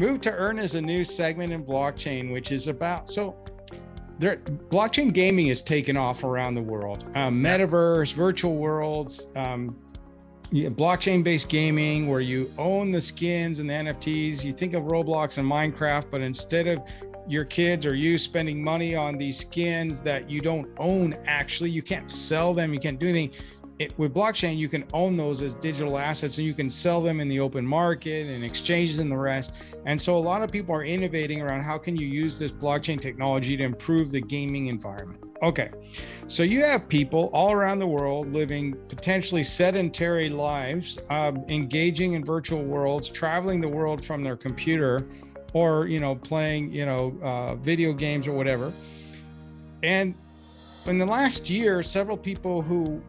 Move2Earn is a new segment in blockchain, which is about, blockchain gaming is taken off around the world. Metaverse, virtual worlds, blockchain-based gaming where you own the skins and the NFTs. You think of Roblox and Minecraft, but instead of your kids or you spending money on these skins that you don't own, actually, you can't sell them, you can't do anything. With blockchain, you can own those as digital assets and you can sell them in the open market and exchanges and the rest. And so a lot of people are innovating around how can you use this blockchain technology to improve the gaming environment. Okay, so you have people all around the world living potentially sedentary lives, engaging in virtual worlds, traveling the world from their computer or, playing, video games or whatever. And in the last year, several people who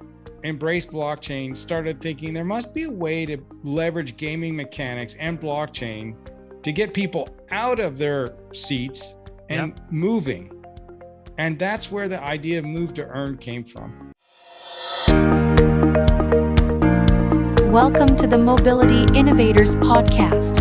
embraced blockchain started thinking there must be a way to leverage gaming mechanics and blockchain to get people out of their seats and moving. And that's where the idea of Move2Earn came from. Welcome to the Mobility Innovators Podcast.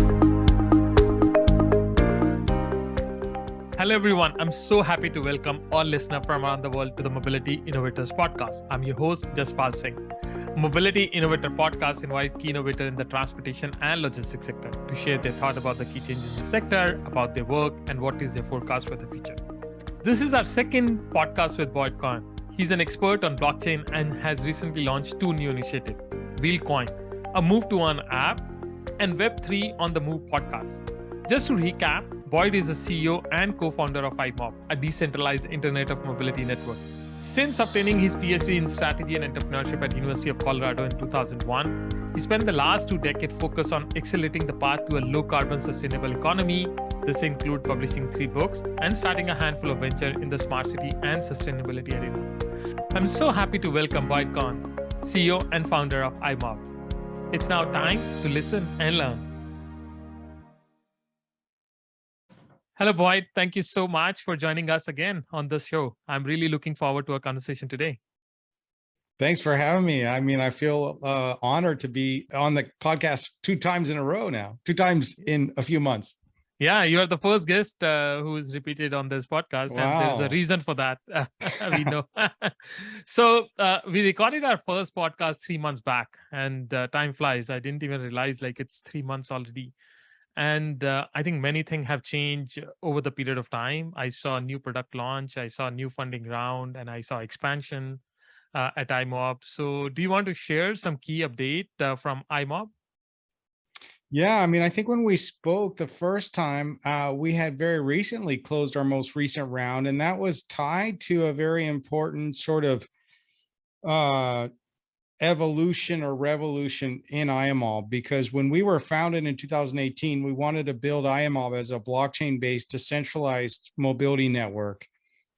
Hello everyone, I'm so happy to welcome all listeners from around the world to the Mobility Innovators Podcast. I'm your host, Jaspal Singh. Mobility Innovator Podcast invite key innovators in the transportation and logistics sector to share their thought about the key changes in the sector, about their work, and what is their forecast for the future. This is our second podcast with Cohen. He's an expert on blockchain and has recently launched two new initiatives, WheelCoin, a Move2Earn app, and Web3 on the Move podcast. Just to recap, Boyd is the CEO and co-founder of Iomob, a decentralized internet of mobility network. Since obtaining his Ph.D. in strategy and entrepreneurship at University of Colorado in 2001, he spent the last 2 decades focused on accelerating the path to a low-carbon sustainable economy. This includes publishing 3 books and starting a handful of ventures in the smart city and sustainability arena. I'm so happy to welcome Boyd Cohen, CEO and founder of Iomob. It's now time to listen and learn. Hello, Boyd. Thank you so much for joining us again on this show. I'm really looking forward to our conversation today. Thanks for having me. I mean, I feel honored to be on the podcast 2 times in a row now, 2 times in a few months. Yeah, you are the first guest who is repeated on this podcast, Wow. and there's a reason for that. We know. So we recorded our first podcast 3 months back, and time flies. I didn't even realize it's 3 months already. And I think many things have changed over the period of time. I saw a new product launch, I saw a new funding round, and I saw expansion at Iomob. So do you want to share some key update from Iomob? Yeah, I mean, I think when we spoke the first time, we had very recently closed our most recent round, and that was tied to a very important sort of evolution or revolution in Iomob, because when we were founded in 2018, we wanted to build Iomob as a blockchain-based decentralized mobility network.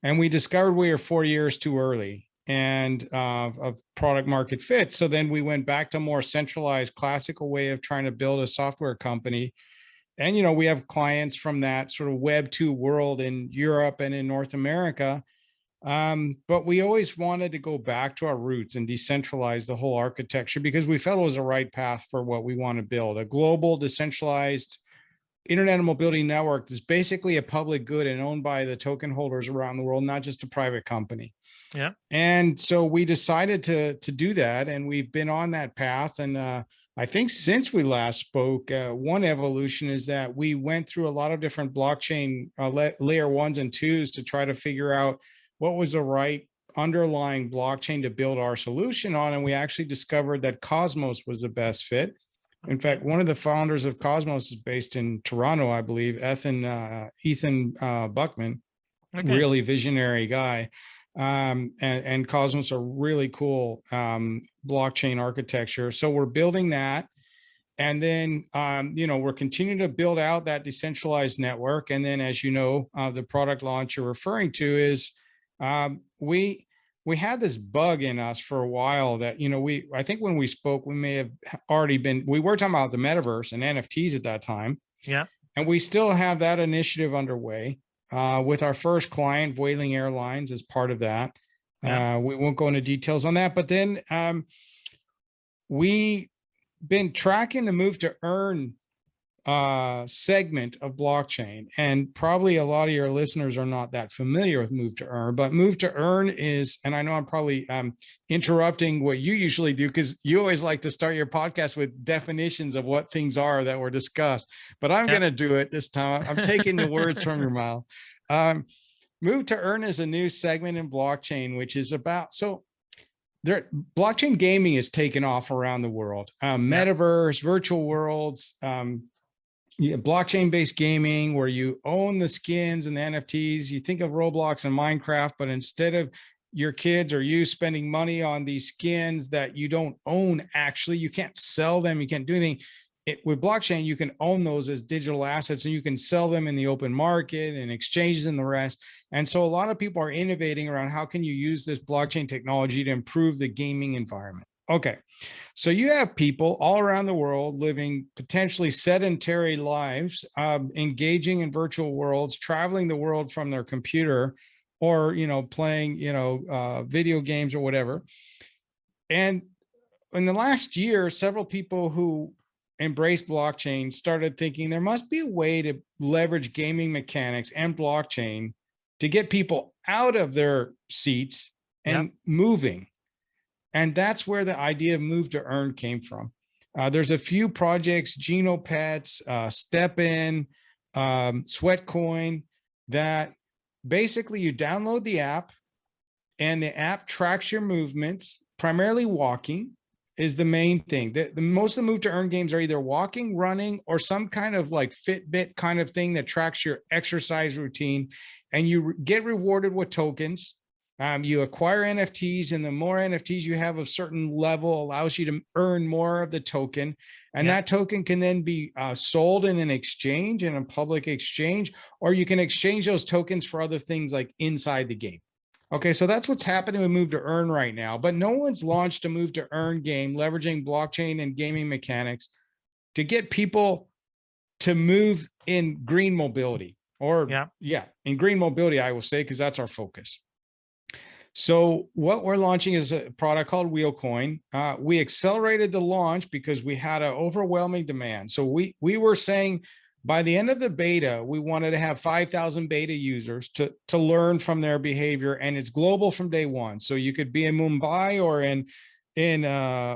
And we discovered we were 4 years too early and of product market fit. So then we went back to a more centralized classical way of trying to build a software company. And, we have clients from that sort of Web 2 world in Europe and in North America. But we always wanted to go back to our roots and decentralize the whole architecture because we felt it was the right path for what we want to build, a global decentralized internet and mobility network that's basically a public good and owned by the token holders around the world, not just a private company. Yeah. And so we decided to do that, and we've been on that path. And I think since we last spoke, one evolution is that we went through a lot of different blockchain layer 1s and 2s to try to figure out what was the right underlying blockchain to build our solution on. And we actually discovered that Cosmos was the best fit. In fact, one of the founders of Cosmos is based in Toronto, I believe, Ethan Buckman, really visionary guy. And Cosmos are really cool blockchain architecture. So we're building that. And then, we're continuing to build out that decentralized network. And then, as you know, the product launch you're referring to is we had this bug in us for a while that, I think when we spoke, we may have already we were talking about the metaverse and NFTs at that time. Yeah. And we still have that initiative underway with our first client, Vueling Airlines, as part of that. Yeah. We won't go into details on that, but then we been tracking the Move2Earn segment of blockchain. And probably a lot of your listeners are not that familiar with Move2Earn, but Move2Earn is, and I know I'm probably interrupting what you usually do because you always like to start your podcast with definitions of what things are that were discussed, but I'm going to do it this time. I'm taking the words from your mouth. Move2Earn is a new segment in blockchain, which is about, blockchain gaming is taken off around the world. Metaverse, virtual worlds, blockchain-based gaming where you own the skins and the NFTs. You think of Roblox and Minecraft, but instead of your kids or you spending money on these skins that you don't own, actually, you can't sell them, you can't do anything. With blockchain, you can own those as digital assets and you can sell them in the open market and exchanges and the rest. And so a lot of people are innovating around how can you use this blockchain technology to improve the gaming environment. Okay, so you have people all around the world living potentially sedentary lives, engaging in virtual worlds, traveling the world from their computer, or playing video games or whatever. And in the last year, several people who embraced blockchain started thinking there must be a way to leverage gaming mechanics and blockchain to get people out of their seats and moving. And that's where the idea of Move2Earn came from. There's a few projects, Genopets, StepIn, Sweatcoin, that basically you download the app and the app tracks your movements, primarily walking is the main thing. The most of the Move2Earn games are either walking, running, or some kind of like Fitbit kind of thing that tracks your exercise routine, and you get rewarded with tokens. You acquire NFTs, and the more NFTs you have of certain level allows you to earn more of the token. And that token can then be sold in an exchange, in a public exchange, or you can exchange those tokens for other things like inside the game. Okay, so that's what's happening with Move2Earn right now, but no one's launched a Move2Earn game leveraging blockchain and gaming mechanics to get people to move in green mobility, or in green mobility, I will say, because that's our focus. So what we're launching is a product called WheelCoin. We accelerated the launch because we had an overwhelming demand. So we were saying by the end of the beta, we wanted to have 5,000 beta users to learn from their behavior, and it's global from day one. So you could be in Mumbai or in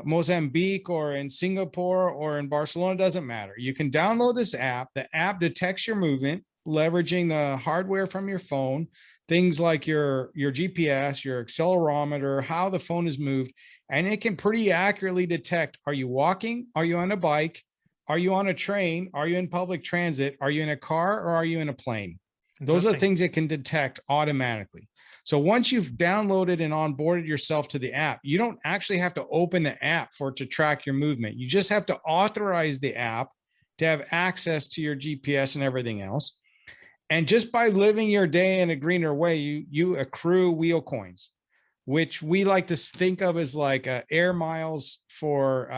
Mozambique or in Singapore or in Barcelona, doesn't matter. You can download this app. The app detects your movement, leveraging the hardware from your phone, things like your GPS, your accelerometer, how the phone is moved, and it can pretty accurately detect, are you walking? Are you on a bike? Are you on a train? Are you in public transit? Are you in a car, or are you in a plane? Those are the things it can detect automatically. So once you've downloaded and onboarded yourself to the app, you don't actually have to open the app for it to track your movement. You just have to authorize the app to have access to your GPS and everything else. And just by living your day in a greener way, you accrue wheel coins, which we like to think of as like air miles for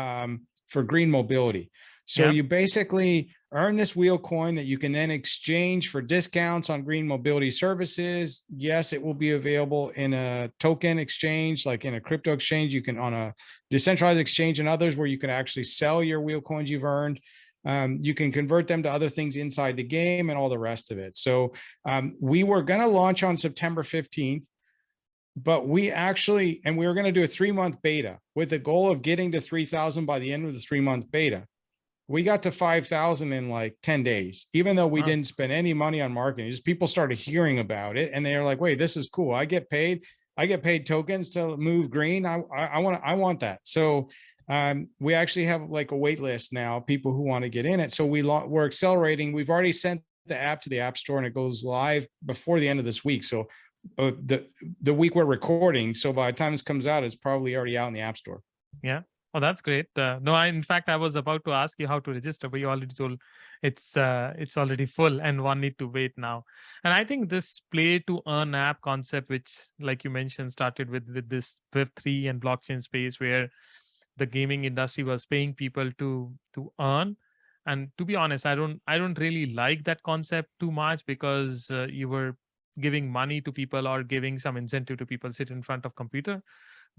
green mobility. So you basically earn this wheel coin that you can then exchange for discounts on green mobility services. Yes, it will be available in a token exchange, like in a crypto exchange. You can on a decentralized exchange and others where you can actually sell your wheel coins you've earned. You can convert them to other things inside the game and all the rest of it. So we were going to launch on September 15th, but we were going to do a 3-month beta with the goal of getting to 3,000 by the end of the 3-month beta. We got to 5,000 in like 10 days, even though we didn't spend any money on marketing. Just people started hearing about it and they're like, wait, this is cool. I get paid tokens to move green. I want that. So we actually have like a wait list now, people who want to get in it. So we're accelerating. We've already sent the app to the App Store and it goes live before the end of this week. So the week we're recording. So by the time this comes out, it's probably already out in the App Store. Yeah. Oh, that's great. In fact, I was about to ask you how to register, but you already told it's already full and one need to wait now. And I think this play to earn app concept, which like you mentioned, started with this Web3 and blockchain space where the gaming industry was paying people to earn. And to be honest, I don't really like that concept too much because you were giving money to people or giving some incentive to people sit in front of computer.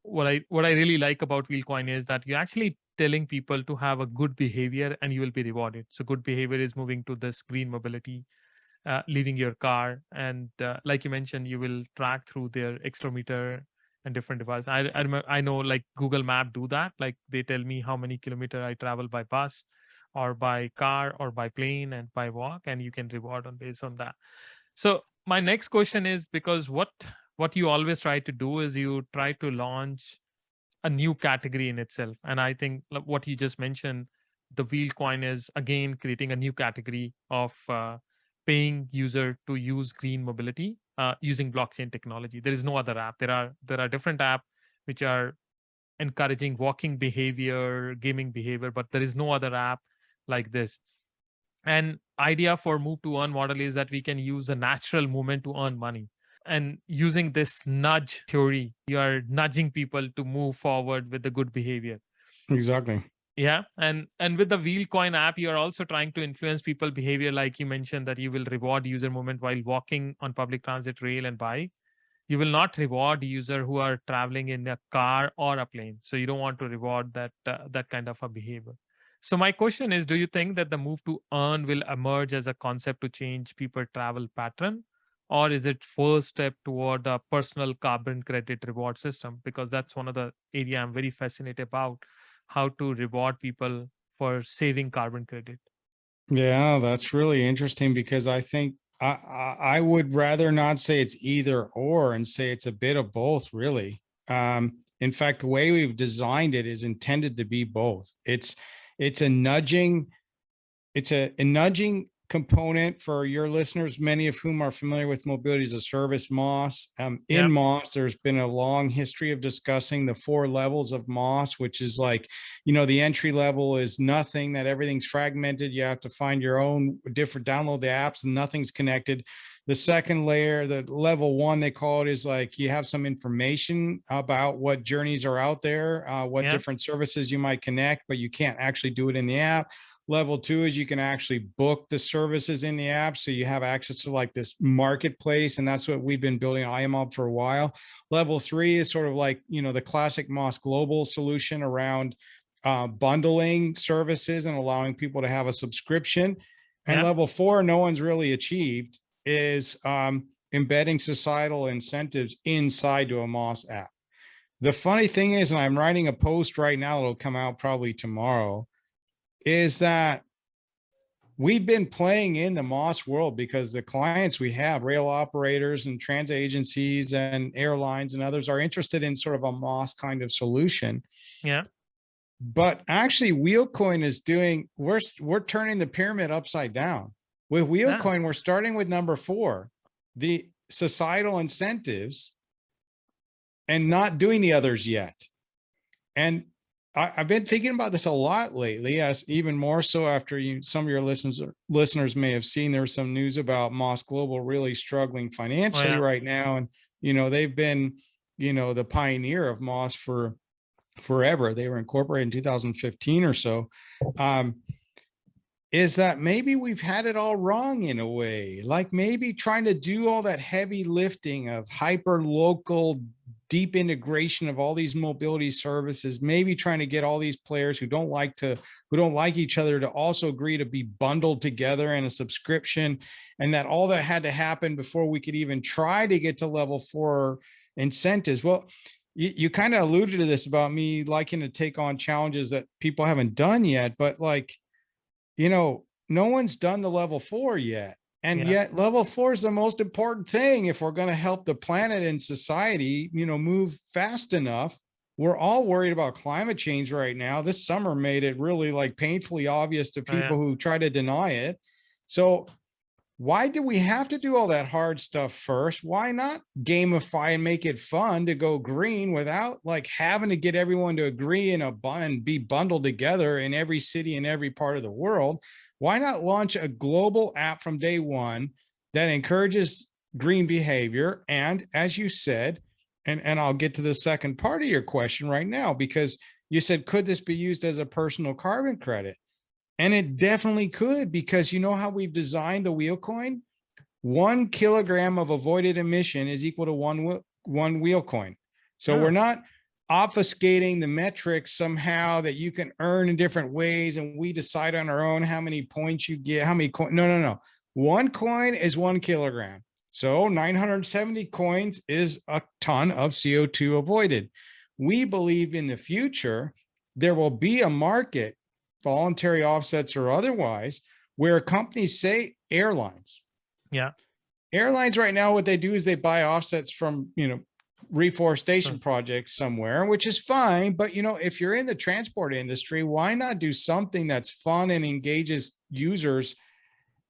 What I really like about WheelCoin is that you actually telling people to have a good behavior and you will be rewarded. So good behavior is moving to this green mobility, leaving your car. And like you mentioned, you will track through their accelerometer and different devices. I know like Google Map do that. Like they tell me how many kilometer I travel by bus or by car or by plane and by walk, and you can reward on based on that. So my next question is, because what you always try to do is you try to launch a new category in itself. And I think what you just mentioned, the WheelCoin is again creating a new category of paying user to use green mobility using blockchain technology. There is no other app. There are different apps which are encouraging walking behavior, gaming behavior, but there is no other app like this. And idea for Move2Earn model is that we can use a natural movement to earn money. And using this nudge theory, you are nudging people to move forward with the good behavior. Exactly. Yeah. And with the WheelCoin app, you are also trying to influence people behavior. Like you mentioned that you will reward user movement while walking on public transit, rail and bike. You will not reward user who are traveling in a car or a plane. So you don't want to reward that kind of a behavior. So my question is, do you think that the Move2Earn will emerge as a concept to change people travel pattern? Or is it first step toward a personal carbon credit reward system? Because that's one of the area I'm very fascinated about, how to reward people for saving carbon credit. Yeah, that's really interesting because I think I would rather not say it's either or and say it's a bit of both, really. In fact, the way we've designed it is intended to be both. It's a nudging component for your listeners, many of whom are familiar with mobility as a service, MaaS. In MaaS, there's been a long history of discussing the 4 levels of MaaS, which is like, the entry level is nothing, that everything's fragmented. You have to find your own download the apps and nothing's connected. The second layer, the level 1, they call it, is like you have some information about what journeys are out there, what different services you might connect, but you can't actually do it in the app. Level 2 is you can actually book the services in the app. So you have access to like this marketplace. And that's what we've been building Iomob for a while. Level 3 is sort of like, the classic MaaS global solution around bundling services and allowing people to have a subscription. And level 4, no one's really achieved, is embedding societal incentives inside to a MaaS app. The funny thing is, and I'm writing a post right now that'll come out probably tomorrow, is that we've been playing in the MaaS world because the clients we have, rail operators and transit agencies and airlines and others, are interested in sort of a MaaS kind of solution. Yeah. But actually WheelCoin is doing, we're turning the pyramid upside down. With WheelCoin, we're starting with number 4, the societal incentives, and not doing the others yet. And I've been thinking about this a lot lately, as even more so after some of your listeners may have seen there was some news about MaaS Global really struggling financially right now. And, they've been, the pioneer of MaaS for forever. They were incorporated in 2015 or so. Is that maybe we've had it all wrong in a way, like maybe trying to do all that heavy lifting of hyper local deep integration of all these mobility services, maybe trying to get all these players who don't like each other to also agree to be bundled together in a subscription, and that all that had to happen before we could even try to get to level 4 incentives. Well, you kind of alluded to this about me liking to take on challenges that people haven't done yet, but like, no one's done the level 4 yet. And yet level 4 is the most important thing if we're going to help the planet and society, move fast enough. We're all worried about climate change right now. This summer made it really like painfully obvious to people who try to deny it. So why do we have to do all that hard stuff first? Why not gamify and make it fun to go green without like having to get everyone to agree and be bundled together in every city in every part of the world? Why not launch a global app from day one that encourages green behavior? And as you said, and I'll get to the second part of your question right now, because you said, could this be used as a personal carbon credit? And it definitely could, because you know how we've designed the WheelCoin? 1 kilogram of avoided emission is equal to one WheelCoin. So we're not obfuscating the metrics somehow that you can earn in different ways, and we decide on our own how many points you get, how many coins. No. One coin is 1 kilogram. So 970 coins is a ton of CO2 avoided. We believe in the future, there will be a market, voluntary offsets or otherwise, where companies say airlines. Yeah. Airlines right now, what they do is they buy offsets from, reforestation projects somewhere, which is fine. But, if you're in the transport industry, why not do something that's fun and engages users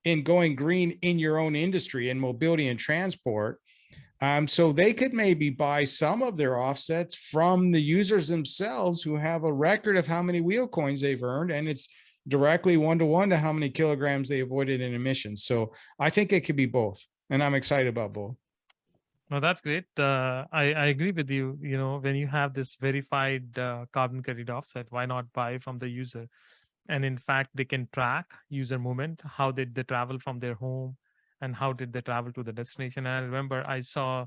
in going green in your own industry in mobility and transport? So they could maybe buy some of their offsets from the users themselves who have a record of how many wheel coins they've earned, and it's directly one-to-one to how many kilograms they avoided in emissions. So I think it could be both, and I'm excited about both. No, that's great. I agree with you. When you have this verified carbon credit offset, why not buy from the user? And in fact, they can track user movement. How did they travel from their home, and how did they travel to the destination? And I remember I saw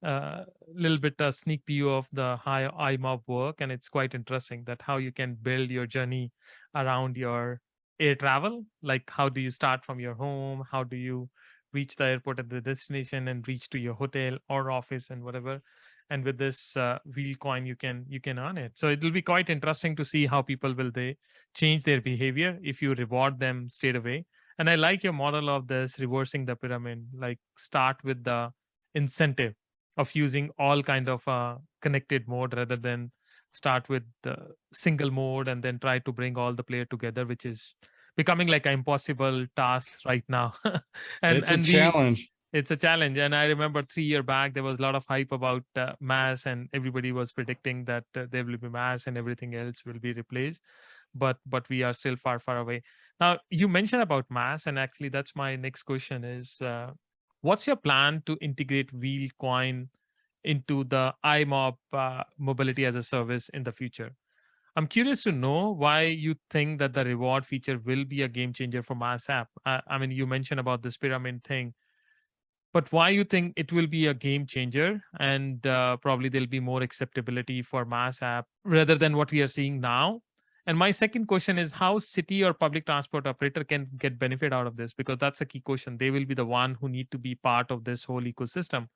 a little bit a sneak view of the Iomob work, and it's quite interesting that how you can build your journey around your air travel. Like, how do you start from your home? How do you reach the airport at the destination and reach to your hotel or office and whatever? And with this WheelCoin, you can earn it. So it will be quite interesting to see how people will they change their behavior if you reward them straight away. And I like your model of this reversing the pyramid. Like, start with the incentive of using all kind of connected mode rather than start with the single mode and then try to bring all the player together, which is becoming like an impossible task right now. It's a challenge. It's a challenge. And I remember 3 years back, there was a lot of hype about MaaS, and everybody was predicting that there will be MaaS and everything else will be replaced. But we are still far, far away. Now, you mentioned about MaaS, and actually that's my next question is, what's your plan to integrate WheelCoin into the Iomob mobility as a service in the future? I'm curious to know why you think that the reward feature will be a game changer for MaaS app. I mean, you mentioned about this pyramid thing, but why you think it will be a game changer, and probably there'll be more acceptability for MaaS app rather than what we are seeing now? And my second question is how city or public transport operator can get benefit out of this, because that's a key question. They will be the one who need to be part of this whole ecosystem.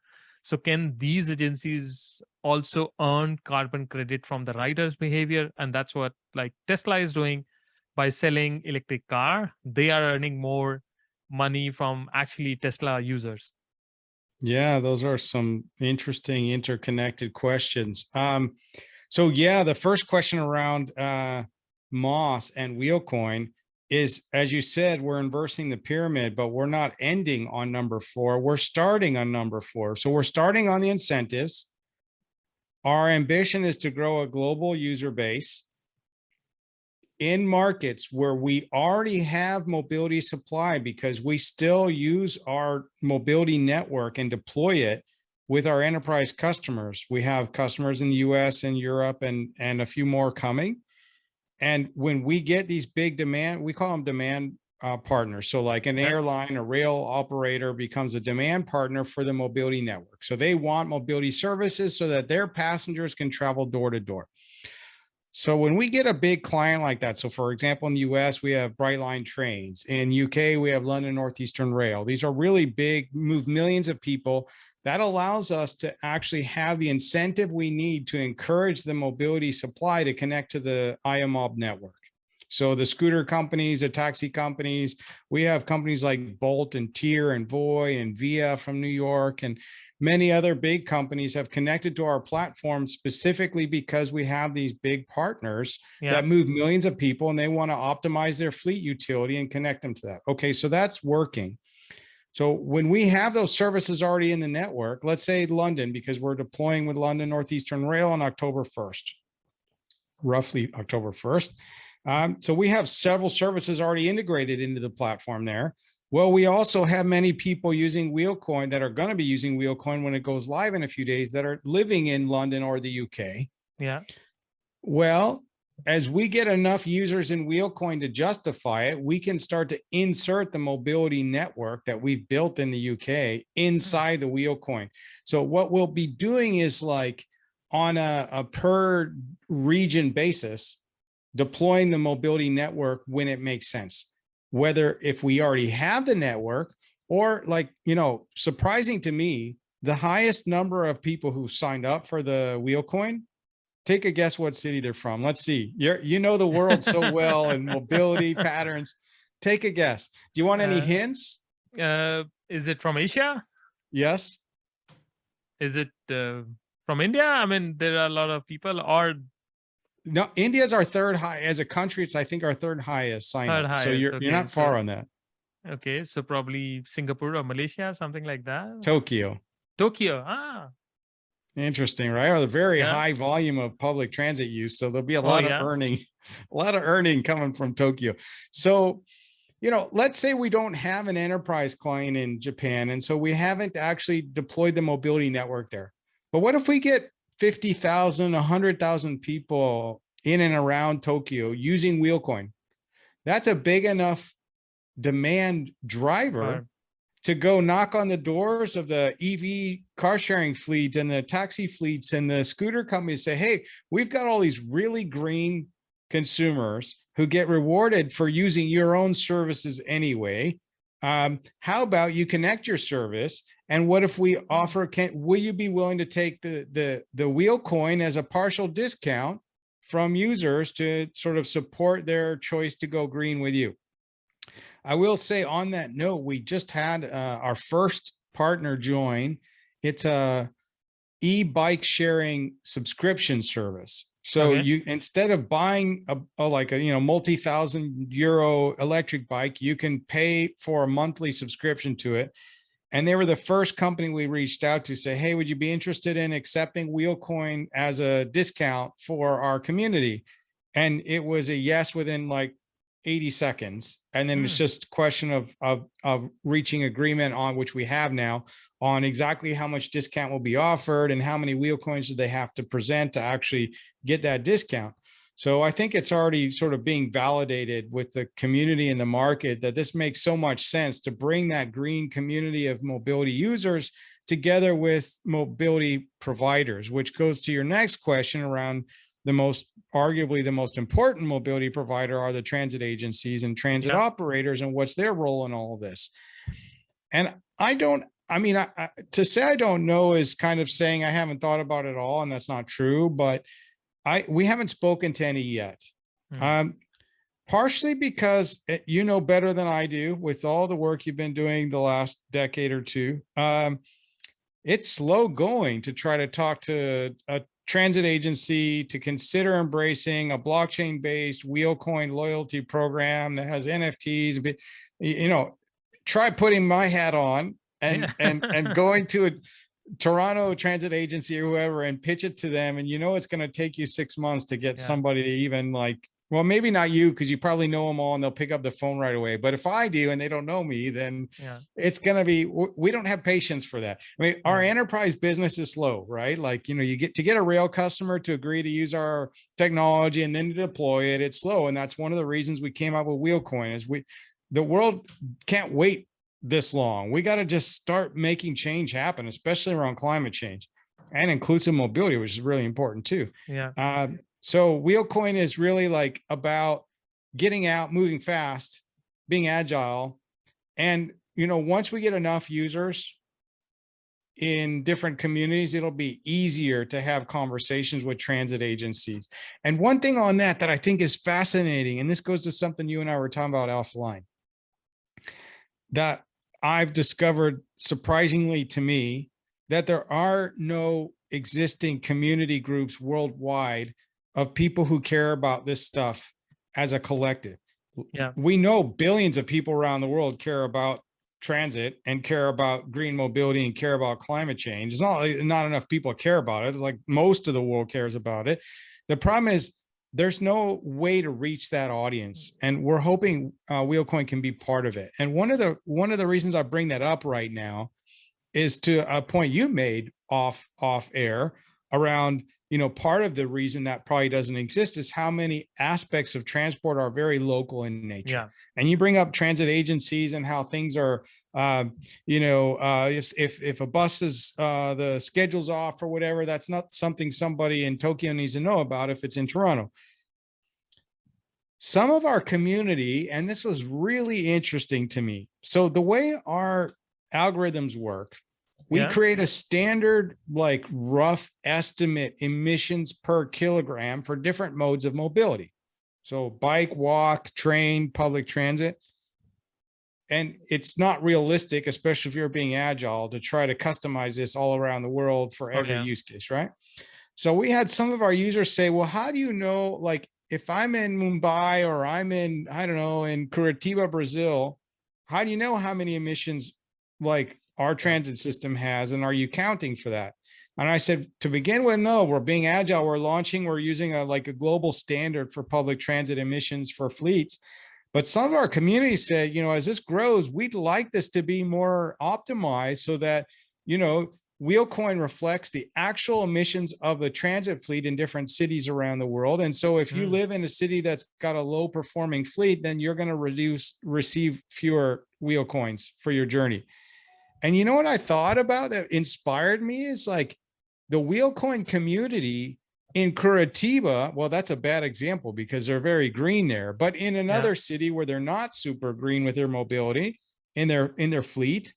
So can these agencies also earn carbon credit from the riders' behavior? And that's what like Tesla is doing by selling electric car. They are earning more money from actually Tesla users. Yeah, those are some interesting interconnected questions. So yeah, the first question around MaaS and WheelCoin is, as you said, we're inversing the pyramid, but we're not ending on number 4. We're starting on number 4. So we're starting on the incentives. Our ambition is to grow a global user base in markets where we already have mobility supply, because we still use our mobility network and deploy it with our enterprise customers. We have customers in the US and Europe and a few more coming. And when we get these big demand, we call them demand partners. So like an airline, a rail operator becomes a demand partner for the mobility network. So they want mobility services so that their passengers can travel door to door. So when we get a big client like that, so for example, in the US, we have Brightline Trains. In UK, we have London Northeastern Rail. These are really big, move millions of people. That allows us to actually have the incentive we need to encourage the mobility supply to connect to the Iomob network. So the scooter companies, the taxi companies, we have companies like Bolt and Tier and Voy and Via from New York, and many other big companies have connected to our platform specifically because we have these big partners that move millions of people, and they want to optimize their fleet utility and connect them to that. Okay, so that's working. So when we have those services already in the network, let's say London, because we're deploying with London Northeastern Rail on October 1st, roughly October 1st. So we have several services already integrated into the platform there. Well, we also have many people using WheelCoin that are going to be using WheelCoin when it goes live in a few days that are living in London or the UK. Yeah. Well, as we get enough users in WheelCoin to justify it, we can start to insert the mobility network that we've built in the UK inside the WheelCoin. So what we'll be doing is like on a per region basis, deploying the mobility network when it makes sense, whether if we already have the network or like, surprising to me, the highest number of people who signed up for the WheelCoin, take a guess what city they're from. Let's see. You know the world so well and mobility patterns. Take a guess. Do you want any hints? Is it from Asia? Yes. Is it from India? I mean, there are a lot of people. Or no, India's our third high as a country. It's I think our third highest sign up. So you're not far on that. Okay, so probably Singapore or Malaysia, something like that. Tokyo. Interesting, right? Or the very high volume of public transit use. So there'll be a lot of earning coming from Tokyo. So, let's say we don't have an enterprise client in Japan. And so we haven't actually deployed the mobility network there. But what if we get 50,000, 100,000 people in and around Tokyo using WheelCoin? That's a big enough demand driver to go knock on the doors of the EV car sharing fleets and the taxi fleets and the scooter companies, say, hey, we've got all these really green consumers who get rewarded for using your own services anyway. How about you connect your service? And what if we offer, will you be willing to take the WheelCoin as a partial discount from users to sort of support their choice to go green with you? I will say on that note, we just had our first partner join. It's a e-bike sharing subscription service. So you, instead of buying a multi-thousand euro electric bike, you can pay for a monthly subscription to it. And they were the first company we reached out to say, hey, would you be interested in accepting WheelCoin as a discount for our community? And it was a yes within like 80 seconds. And then it's just a question of reaching agreement on, which we have now, on exactly how much discount will be offered and how many WheelCoins do they have to present to actually get that discount. So I think it's already sort of being validated with the community and the market that this makes so much sense to bring that green community of mobility users together with mobility providers, which goes to your next question around arguably the most important mobility provider are the transit agencies and transit operators, and what's their role in all of this. And to say I don't know is kind of saying I haven't thought about it all, and that's not true, but we haven't spoken to any yet. Partially because you know better than I do with all the work you've been doing the last decade or two. It's slow going to try to talk to a transit agency to consider embracing a blockchain-based WheelCoin loyalty program that has NFTs. Try putting my hat on and going to a Toronto transit agency or whoever and pitch it to them. And it's going to take you 6 months to get somebody to even well, maybe not you, because you probably know them all and they'll pick up the phone right away. But if I do and they don't know me, then it's going to be, we don't have patience for that. I mean, our enterprise business is slow, right? Like, you get a rail customer to agree to use our technology and then to deploy it. It's slow. And that's one of the reasons we came up with WheelCoin is the world can't wait this long. We got to just start making change happen, especially around climate change and inclusive mobility, which is really important too. So WheelCoin is really about getting out, moving fast, being agile. And, once we get enough users in different communities, it'll be easier to have conversations with transit agencies. And one thing on that I think is fascinating, and this goes to something you and I were talking about offline, that I've discovered, surprisingly to me, that there are no existing community groups worldwide of people who care about this stuff as a collective. We know billions of people around the world care about transit and care about green mobility and care about climate change. It's not enough people care about it. It's like most of the world cares about it. The problem is there's no way to reach that audience, and we're hoping WheelCoin can be part of it. And one of the reasons I bring that up right now is to a point you made off air around, part of the reason that probably doesn't exist is how many aspects of transport are very local in nature. And you bring up transit agencies and how things are If a bus is the schedule's off or whatever, that's not something somebody in Tokyo needs to know about if it's in Toronto. Some of our community, and this was really interesting to me. So the way our algorithms work, we create a standard, like rough estimate emissions per kilogram for different modes of mobility. So bike, walk, train, public transit. And it's not realistic, especially if you're being agile, to try to customize this all around the world for every use case, right? So we had some of our users say, well, how do you know, like, if I'm in Mumbai or I'm in, I don't know, in Curitiba, Brazil, how do you know how many emissions like our transit system has? And are you counting for that? And I said, to begin with, no, we're being agile. We're using a global standard for public transit emissions for fleets. But some of our communities said, as this grows, we'd like this to be more optimized so that, WheelCoin reflects the actual emissions of the transit fleet in different cities around the world. And so if you live in a city that's got a low performing fleet, then you're going to receive fewer WheelCoins for your journey. And you know what I thought about that inspired me is like the WheelCoin community in Curitiba. Well, that's a bad example because they're very green there, but in another city where they're not super green with their mobility in their fleet,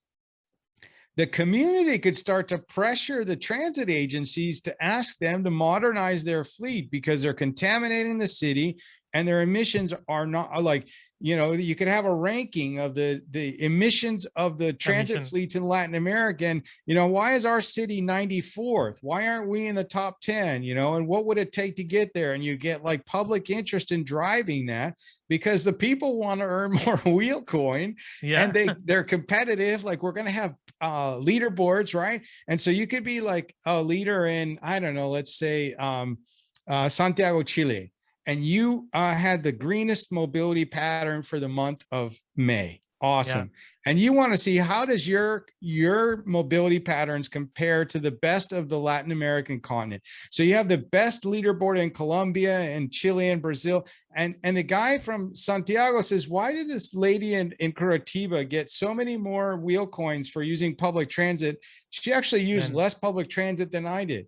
the community could start to pressure the transit agencies to ask them to modernize their fleet because they're contaminating the city and their emissions are not like, you could have a ranking of the emissions of the transit fleet in Latin America. And, why is our city 94th? Why aren't we in the top 10? And what would it take to get there? And you get like public interest in driving that because the people want to earn more WheelCoin and they're competitive. Like we're going to have leaderboards, right? And so you could be like a leader in, I don't know, let's say Santiago, Chile, and you had the greenest mobility pattern for the month of May. Awesome. And you want to see how does your mobility patterns compare to the best of the Latin American continent. So you have the best leaderboard in Colombia and Chile and Brazil. And the guy from Santiago says, why did this lady in Curitiba get so many more WheelCoins for using public transit? She actually used less public transit than I did.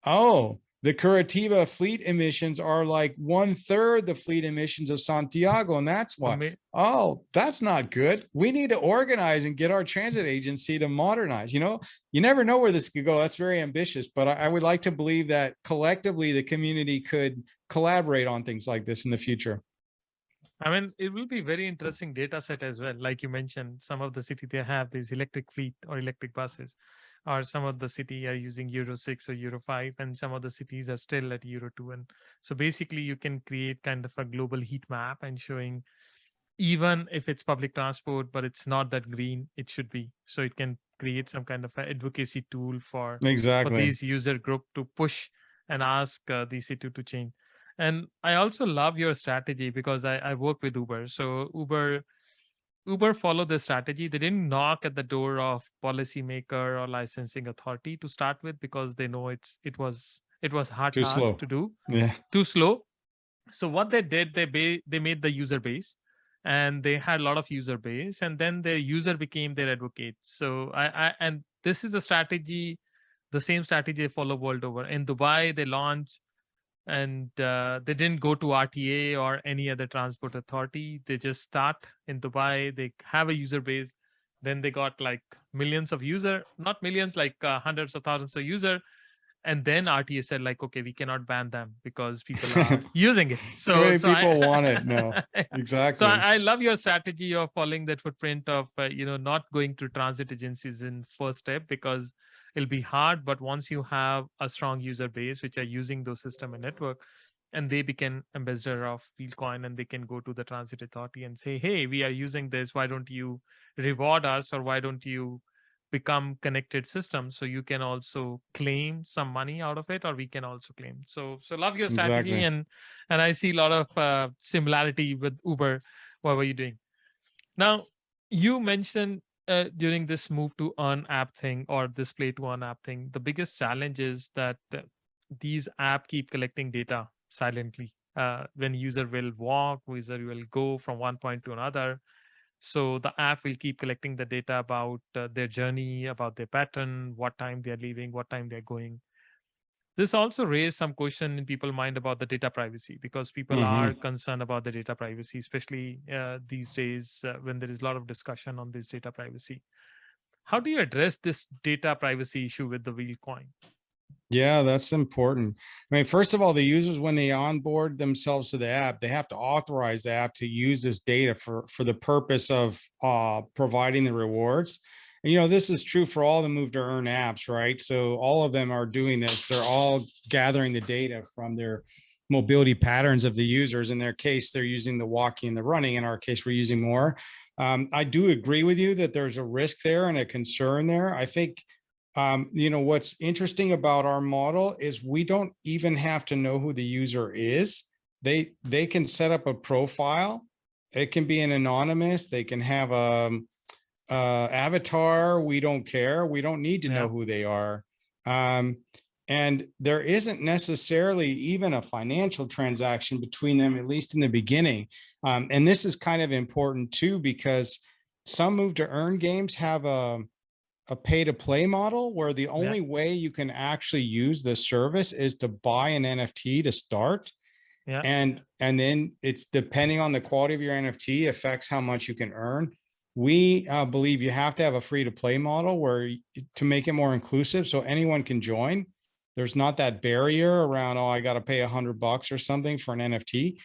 Oh, the Curitiba fleet emissions are like 1/3 the fleet emissions of Santiago. And that's why, oh, that's not good. We need to organize and get our transit agency to modernize. You never know where this could go. That's very ambitious, but I would like to believe that collectively the community could collaborate on things like this in the future. I mean, it will be very interesting data set as well. Like you mentioned, some of the city, they have these electric fleet or electric buses, or some of the city are using Euro 6 or Euro 5, and some of the cities are still at Euro 2. And so basically you can create kind of a global heat map and showing, even if it's public transport, but it's not that green, it should be. So it can create some kind of an advocacy tool for these user group to push and ask the city to change. And I also love your strategy because I work with Uber. So Uber followed the strategy. They didn't knock at the door of policymaker or licensing authority to start with because they know it was hard task to do. Too slow. So what they did, they made the user base, and they had a lot of user base, and then their user became their advocate. So and this is a strategy, the same strategy they follow world over. In Dubai, they launched, and they didn't go to RTA or any other transport authority. They just start in Dubai. They have a user base. Then they got like millions of user, not millions, like hundreds of thousands of user. And then RTA said like, okay, we cannot ban them because people are using it. So people want it. No, exactly. So I love your strategy of following that footprint of, not going to transit agencies in first step because it'll be hard. But once you have a strong user base, which are using those system and network, and they become ambassador of WheelCoin, and they can go to the transit authority and say, hey, we are using this. Why don't you reward us? Or why don't you become connected systems so you can also claim some money out of it, or we can also claim. So love your strategy. And I see a lot of similarity with Uber. What were you doing? Now, you mentioned during this Move2Earn app thing, or this Play2Earn app thing, the biggest challenge is that these apps keep collecting data silently. When user will walk, user will go from one point to another. So the app will keep collecting the data about their journey, about their pattern, what time they're leaving, what time they're going. This also raised some question in people's mind about the data privacy, because people are Hmm. concerned about the data privacy, especially these days when there is a lot of discussion on this data privacy. How do you address this data privacy issue with the WheelCoin? Yeah, that's important. I mean, first of all, the users, when they onboard themselves to the app, they have to authorize the app to use this data for the purpose of providing the rewards. And, this is true for all the Move2Earn apps, right? So all of them are doing this. They're all gathering the data from their mobility patterns of the users. In their case, they're using the walking and the running. In our case, we're using more. I do agree with you that there's a risk there and a concern there. I think what's interesting about our model is we don't even have to know who the user is. They can set up a profile. It can be an anonymous. They can have a avatar. We don't care. We don't need to know Yeah. who they are. And there isn't necessarily even a financial transaction between them, at least in the beginning. And this is kind of important too, because some Move2Earn games have a pay to play model where the only way you can actually use the service is to buy an NFT to start. Yeah. And then it's depending on the quality of your NFT affects how much you can earn. We believe you have to have a free to play model where to make it more inclusive so anyone can join. There's not that barrier around, oh, I got to pay $100 or something for an NFT.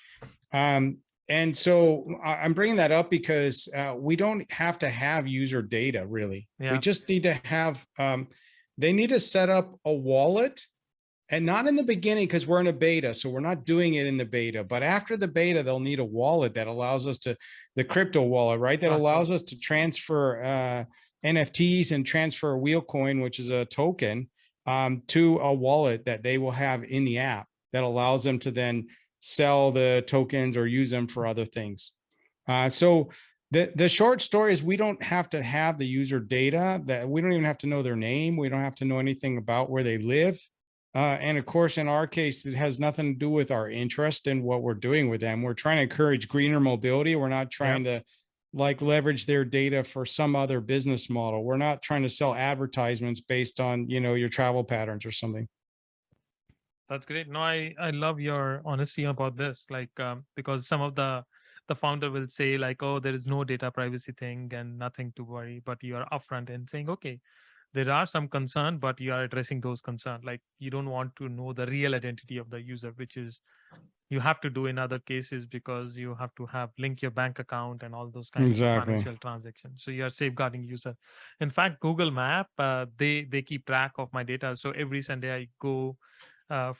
And so I'm bringing that up because we don't have to have user data, really. Yeah. We just need to have, they need to set up a wallet, and not in the beginning because we're in a beta. So we're not doing it in the beta, but after the beta, they'll need a wallet that allows us to, the crypto wallet, right? That allows us to transfer NFTs and transfer WheelCoin, which is a token, to a wallet that they will have in the app that allows them to then sell the tokens or use them for other things. So the short story is we don't have to have the user data, that we don't even have to know their name. We don't have to know anything about where they live. And of course, in our case, it has nothing to do with our interest in what we're doing with them. We're trying to encourage greener mobility. We're not trying to like leverage their data for some other business model. We're not trying to sell advertisements based on, your travel patterns or something. That's great. No, I love your honesty about this. Like, because some of the founder will say like, oh, there is no data privacy thing and nothing to worry, but you are upfront and saying, okay, there are some concern, but you are addressing those concerns. Like, you don't want to know the real identity of the user, which is you have to do in other cases because you have to have link your bank account and all those kind of Exactly. financial transactions. So you are safeguarding user. In fact, Google Map, they keep track of my data. So every Sunday I go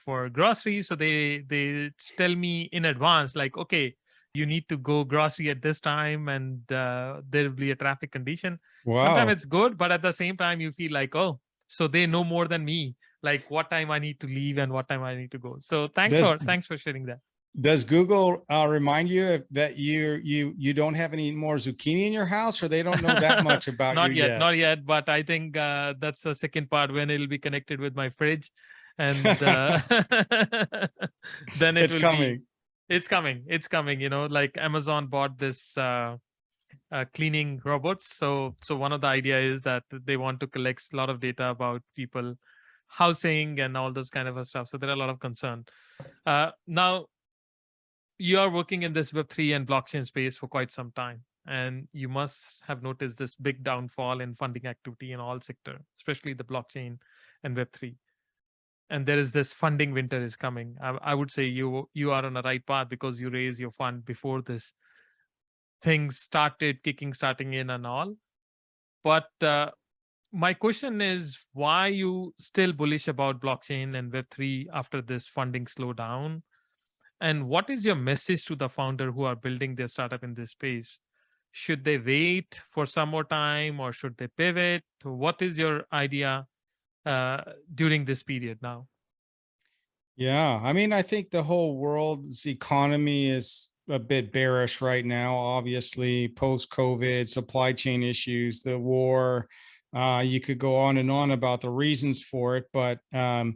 for groceries. So they tell me in advance, like, okay, you need to go grocery at this time, and there will be a traffic condition. Sometimes Wow. it's good, but at the same time, you feel like, oh, so they know more than me, like what time I need to leave and what time I need to go. So Does thanks for sharing that. does Google remind you that you don't have any more zucchini in your house, or they don't know that much about you Not yet, yet? not yet. But I think that's the second part when it'll be connected with my fridge, and then it It's will be. coming. It's coming. It's coming. Like Amazon bought this cleaning robots. So one of the idea is that they want to collect a lot of data about people, housing, and all those kind of stuff. So there are a lot of concern. Now you are working in this Web3 and blockchain space for quite some time, and you must have noticed this big downfall in funding activity in all sector, especially the blockchain and Web3. And there is this funding winter is coming. I would say you are on the right path because you raise your fund before this things started starting in and all. But my question is, why you still bullish about blockchain and Web3 after this funding slowdown? And what is your message to the founder who are building their startup in this space? Should they wait for some more time, or should they pivot? What is your idea during this period now? Yeah, I mean, I think the whole world's economy is a bit bearish right now. Obviously, post-COVID, supply chain issues, the war. You could go on and on about the reasons for it, but the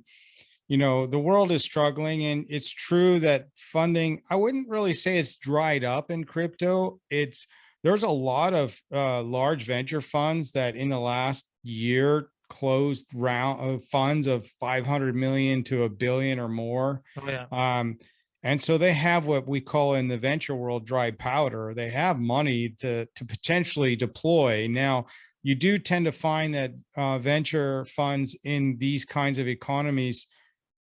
world is struggling, and it's true that funding, I wouldn't really say it's dried up in crypto. It's there's a lot of large venture funds that in the last year closed round of funds of 500 million to a billion or more. Oh yeah. And so they have what we call in the venture world dry powder. They have money to potentially deploy. Now, you do tend to find that venture funds in these kinds of economies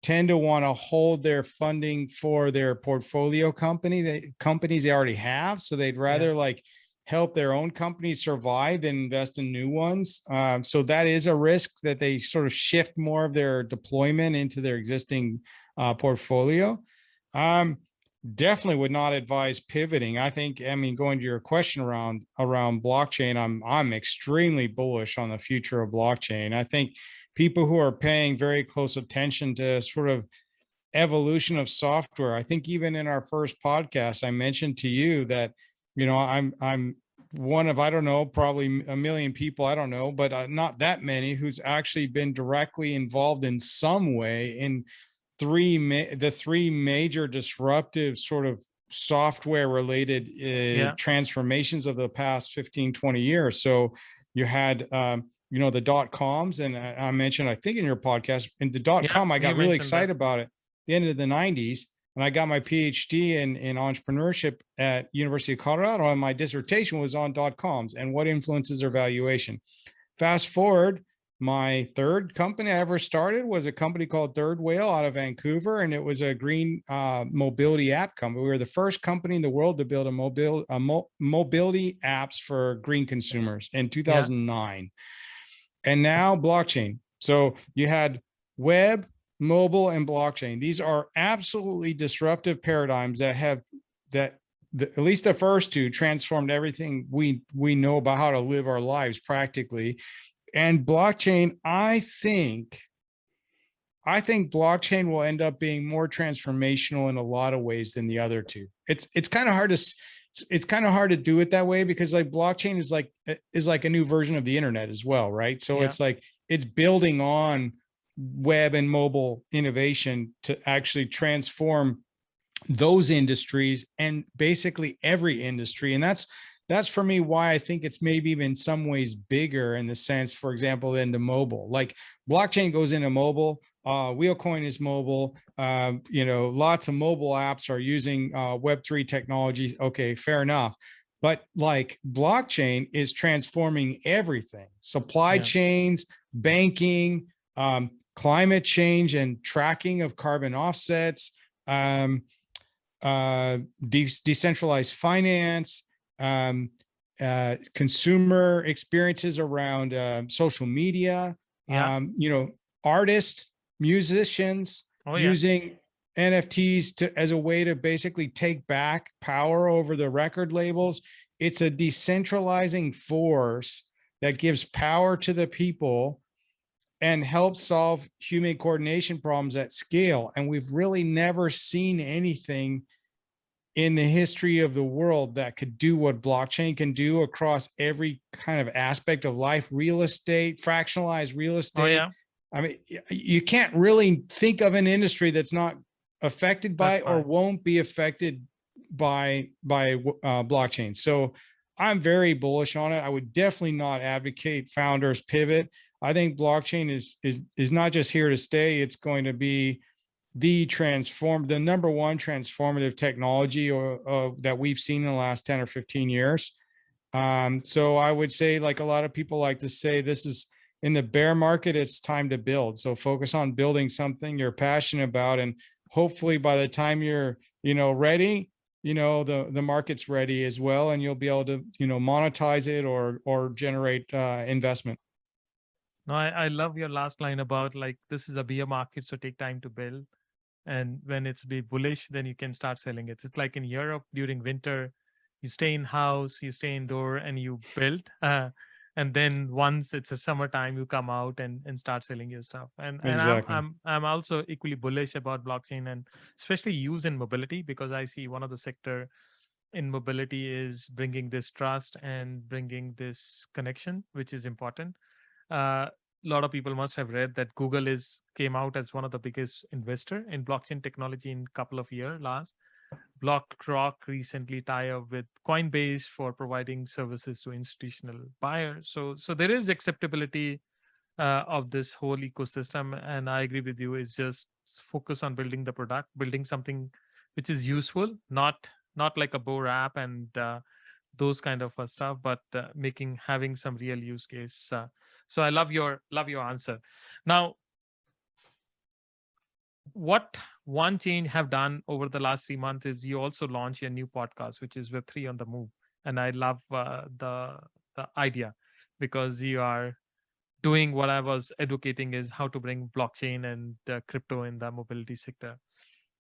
tend to want to hold their funding for their portfolio companies they already have. So they'd rather like help their own companies survive than invest in new ones. So that is a risk that they sort of shift more of their deployment into their existing portfolio. Definitely would not advise pivoting. I think, I mean, going to your question around blockchain, I'm extremely bullish on the future of blockchain. I think people who are paying very close attention to sort of evolution of software. I think even in our first podcast, I mentioned to you that, you know, I'm one of, I don't know, probably a million people, I don't know, but not that many who's actually been directly involved in some way in the three major disruptive sort of software related transformations of the past 15, 20 years. So you had, you know, the .coms, and I mentioned, I think in your podcast, in the .com, I got really excited about it the end of the 90s. And I got my Ph.D. in entrepreneurship at University of Colorado, and my dissertation was on .coms and what influences their valuation. Fast forward, my third company I ever started was a company called Third Whale out of Vancouver, and it was a green mobility app company. We were the first company in the world to build mobility apps for green consumers in 2009. And now blockchain. So you had web, mobile, and blockchain. These are absolutely disruptive paradigms that have at least the first two transformed everything we know about how to live our lives practically. And blockchain, I think blockchain will end up being more transformational in a lot of ways than the other two. It's kind of hard to do it that way, because like blockchain is like a new version of the internet as well, right? So it's like it's building on web and mobile innovation to actually transform those industries and basically every industry. And that's for me why I think it's maybe even in some ways bigger in the sense, for example, into mobile. Like blockchain goes into mobile, WheelCoin is mobile, you know, lots of mobile apps are using Web3 technology. Okay, fair enough. But like blockchain is transforming everything, supply chains, banking, climate change and tracking of carbon offsets, decentralized finance, consumer experiences around social media, you know, artists, musicians using NFTs as a way to basically take back power over the record labels. It's a decentralizing force that gives power to the people and help solve human coordination problems at scale. And we've really never seen anything in the history of the world that could do what blockchain can do across every kind of aspect of life, real estate, fractionalized real estate. I mean, you can't really think of an industry that's not affected by or won't be affected by blockchain. So I'm very bullish on it. I would definitely not advocate founders pivot. I think blockchain is not just here to stay. It's going to be the number one transformative technology that we've seen in the last 10 or 15 years. So I would say, like a lot of people like to say, this is in the bear market, it's time to build. So focus on building something you're passionate about. And hopefully by the time you're, you know, ready, you know, the market's ready as well. And you'll be able to, you know, monetize it or generate investment. No, I love your last line about like, this is a bear market, so take time to build. And when it's be bullish, then you can start selling it. It's like in Europe during winter, you stay in house, you stay indoor and you build. And then once it's a summertime, you come out and start selling your stuff. And Exactly. I'm also equally bullish about blockchain and especially use in mobility, because I see one of the sector in mobility is bringing this trust and bringing this connection, which is important. A lot of people must have read that Google came out as one of the biggest investor in blockchain technology in a couple of years last. BlockRock recently tie up with Coinbase for providing services to institutional buyers. So there is acceptability of this whole ecosystem, and I agree with you. It's just focus on building the product, building something which is useful, not like a Bohr app and those kind of stuff, but having some real use case. So I love your answer. Now, what one change have done over the last 3 months is you also launch a new podcast, which is Web3 on the Move, and I love the idea because you are doing what I was advocating is how to bring blockchain and crypto in the mobility sector.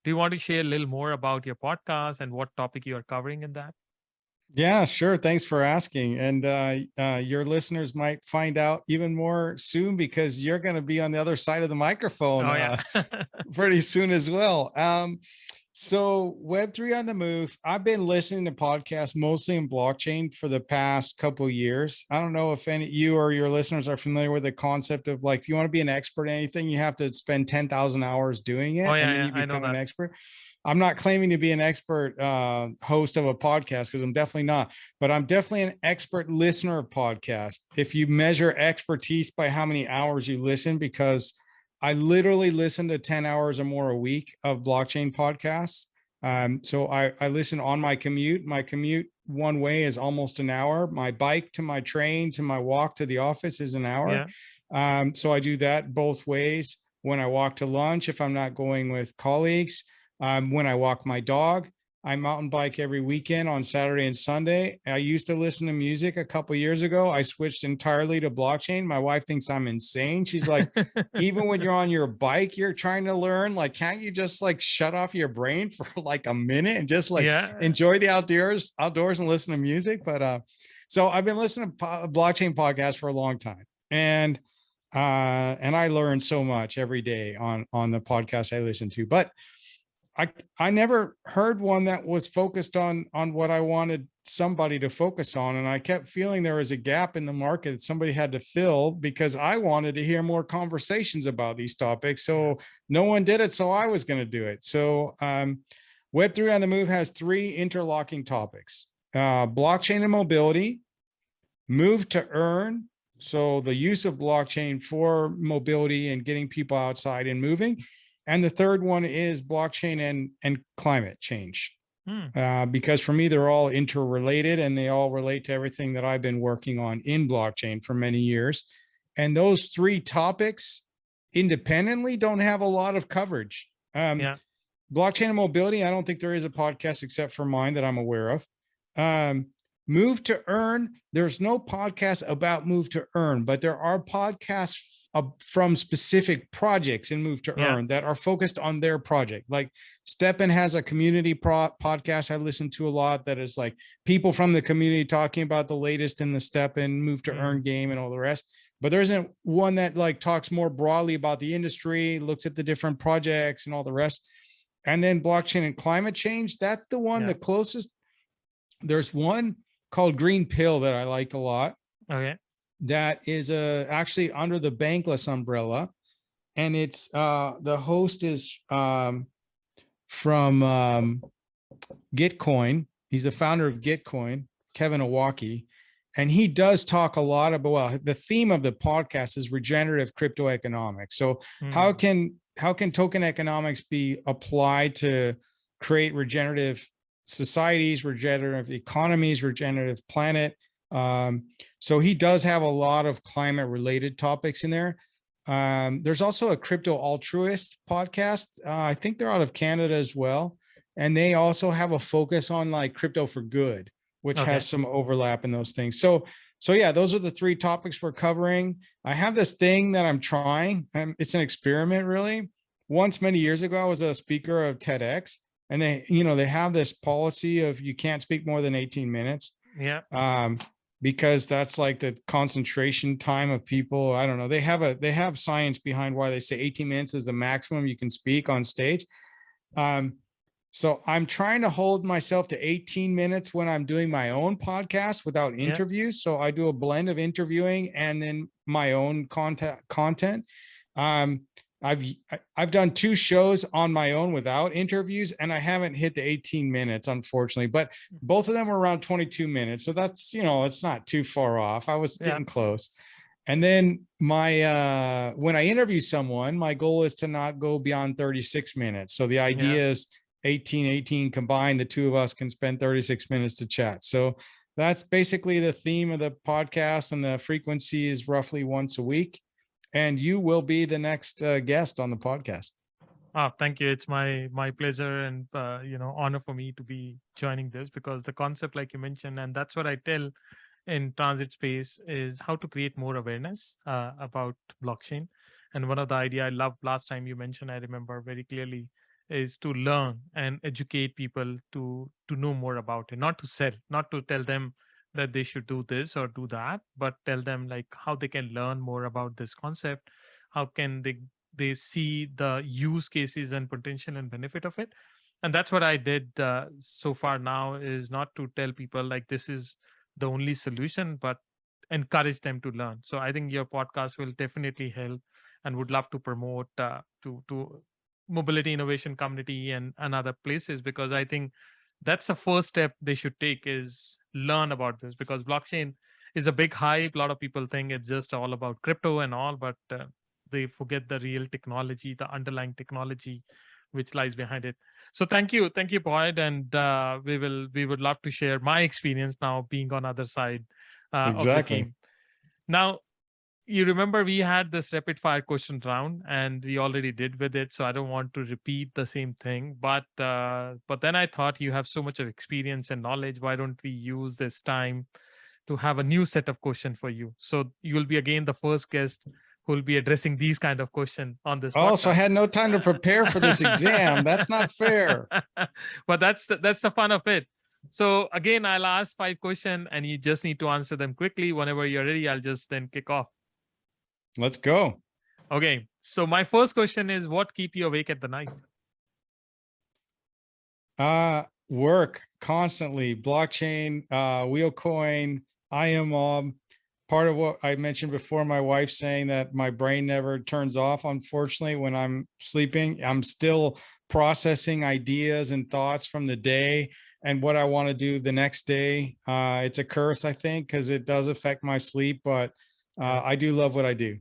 Do you want to share a little more about your podcast and what topic you are covering in that? Yeah, sure. Thanks for asking. And your listeners might find out even more soon because you're going to be on the other side of the microphone Oh yeah. pretty soon as well. So Web3 on the Move, I've been listening to podcasts mostly in blockchain for the past couple of years. I don't know if any you or your listeners are familiar with the concept of like, if you want to be an expert in anything, you have to spend 10,000 hours doing it Oh yeah, and then yeah, you I know become an that. expert. I'm not claiming to be an expert host of a podcast because I'm definitely not, but I'm definitely an expert listener of podcasts. If you measure expertise by how many hours you listen, because I literally listen to 10 hours or more a week of blockchain podcasts. So I listen on my commute. My commute one way is almost an hour. My bike to my train to my walk to the office is an hour. Yeah. So I do that both ways. When I walk to lunch, if I'm not going with colleagues, when I walk my dog, I mountain bike every weekend on Saturday and Sunday. I used to listen to music a couple of years ago. I switched entirely to blockchain. My wife thinks I'm insane. She's like, even when you're on your bike, you're trying to learn, like, can't you just like shut off your brain for like a minute and just like Yeah. enjoy the outdoors and listen to music? But so I've been listening to blockchain podcasts for a long time. And I learn so much every day on the podcast I listen to. But I never heard one that was focused on what I wanted somebody to focus on. And I kept feeling there was a gap in the market that somebody had to fill because I wanted to hear more conversations about these topics. So no one did it. So I was going to do it. So Web3 on the Move has 3 interlocking topics: blockchain and mobility, Move2Earn, so the use of blockchain for mobility and getting people outside and moving. And the third one is blockchain and climate change, because for me, they're all interrelated and they all relate to everything that I've been working on in blockchain for many years. And those 3 topics independently don't have a lot of coverage. Yeah. Blockchain and mobility, I don't think there is a podcast except for mine that I'm aware of. Move2Earn, there's no podcast about Move2Earn, but there are podcasts from specific projects in Move2Earn that are focused on their project. Like Stepan has a community podcast I listen to a lot that is like people from the community talking about the latest in the Stepan Move2Earn game and all the rest. But there isn't one that like talks more broadly about the industry, looks at the different projects and all the rest. And then blockchain and climate change, that's the one the closest. There's one called Green Pill that I like a lot. Okay. That is actually under the Bankless umbrella, and it's the host is from Gitcoin. He's the founder of Gitcoin, Kevin Owocki, and he does talk a lot about, well, the theme of the podcast is regenerative crypto economics. So how can token economics be applied to create regenerative societies, regenerative economies, regenerative planet? So he does have a lot of climate related topics in there. There's also a crypto altruist podcast. I think they're out of Canada as well. And they also have a focus on like crypto for good, which has some overlap in those things. So yeah, those are the 3 topics we're covering. I have this thing that I'm trying. It's an experiment really. Once many years ago, I was a speaker of TEDx, and they have this policy of you can't speak more than 18 minutes. Yeah. Because that's like the concentration time of people. I don't know. They have science behind why they say 18 minutes is the maximum you can speak on stage. So I'm trying to hold myself to 18 minutes when I'm doing my own podcast without interviews. So I do a blend of interviewing and then my own content. I've done 2 shows on my own without interviews, and I haven't hit the 18 minutes, unfortunately, but both of them were around 22 minutes. So that's, it's not too far off. I was getting close. And then when I interview someone, my goal is to not go beyond 36 minutes. So the idea is 18 combined, the 2 of us can spend 36 minutes to chat. So that's basically the theme of the podcast, and the frequency is roughly once a week. And you will be the next guest on the podcast. Oh, thank you. It's my pleasure and honor for me to be joining this, because the concept, like you mentioned, and that's what I tell in transit space, is how to create more awareness about blockchain. And one of the idea I loved last time you mentioned, I remember very clearly, is to learn and educate people to know more about it, not to sell, not to tell them that they should do this or do that, but tell them like how they can learn more about this concept, how can they see the use cases and potential and benefit of it. And that's what I did so far now, is not to tell people like this is the only solution, but encourage them to learn. So I think your podcast will definitely help, and would love to promote to mobility innovation community and other places, because I think that's the first step they should take, is learn about this, because blockchain is a big hype. A lot of people think it's just all about crypto and all, but they forget the real technology, the underlying technology which lies behind it. So thank you, Boyd, and we would love to share my experience now being on other side of the game. Now, you remember we had this rapid fire question round, and we already did with it, so I don't want to repeat the same thing. But then I thought you have so much of experience and knowledge. Why don't we use this time to have a new set of questions for you? So you will be again the first guest who will be addressing these kind of questions on this podcast. So I had no time to prepare for this exam. That's not fair. But that's the fun of it. So again, I'll ask 5 questions, and you just need to answer them quickly. Whenever you're ready, I'll just then kick off. Let's go. Okay. So my first question is, what keep you awake at the night? Work constantly. Blockchain, WheelCoin, Iomob. Part of what I mentioned before, my wife saying that my brain never turns off. Unfortunately, when I'm sleeping, I'm still processing ideas and thoughts from the day and what I want to do the next day. It's a curse, I think, because it does affect my sleep, but I do love what I do.